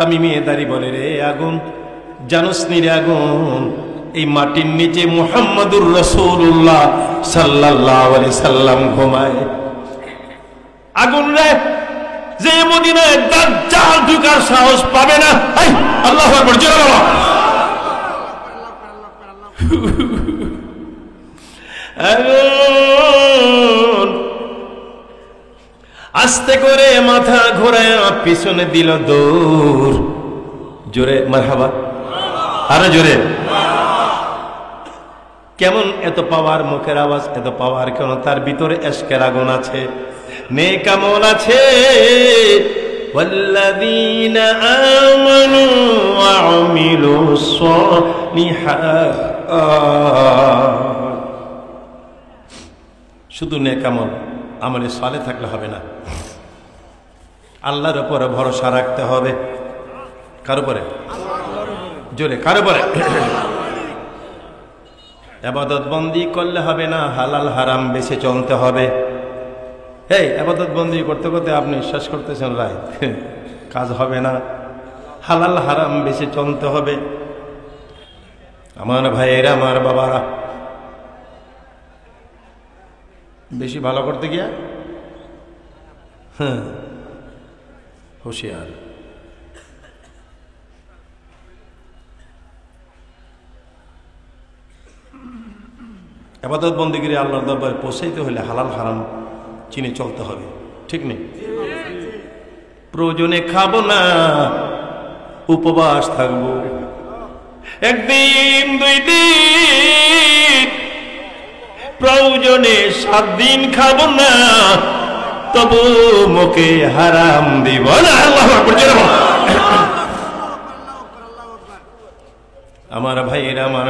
তামিমি দাঁড়ি বলে, রে আগুন, জানোস নি রে আগুন, এই মাটির নিচে মুহাম্মদুর রাসূলুল্লাহ সাল্লাল্লাহু আলাইহি সাল্লাম ঘুমায়। আগুন রে, যে মদিনায় দাজ্জাল ঢুকার সাহস পাবে না। আল্লাহু আকবার, জোরে বলো। আগুন আস্তে করে মাথা ঘোরায় পিছনে দিল দৌড়। জোরে মারহাবা, আরো জোরে। কেমন এত পাওয়ার, মুখের আওয়াজ এত পাওয়ার কেন? তার ভিতরে ইশকের আগুন আছে, নেক আমল আছে। ওয়াল্লাযীনা আমানু ওয়া আমিলুস সালিহাত। শুধু নেক আমল, আমলে সালেহ থাকলে হবে না, আল্লাহর উপরে ভরসা রাখতে হবে। কার উপরে? জোরে, কার উপরে? ইবাদত বন্দি করলে হবে না, হালাল হারাম বেছে চলতে হবে। এই ইবাদত বন্দি করতে করতে আপনি শেষ করতেছেন রাত, কাজ হবে না। হালাল হারাম বেছে চলতে হবে। আমার ভাইয়েরা, আমার বাবারা, বেশি ভালো করতে গিয়া হুঁশিয়ার। ইবাদত বন্দেগী আল্লাহর দরবারে পৌঁছাইতে হলে হালাল হারাম চিনে চলতে হবে, ঠিক নেই? প্রয়োজনে খাবো না, উপবাস থাকবো, একদিন দুই দিন, প্রয়োজনে 7 দিন খাবো না, তবু মুখে হারাম দিব না। আল্লাহু আকবার। আমার ভাইয়েরা, আমার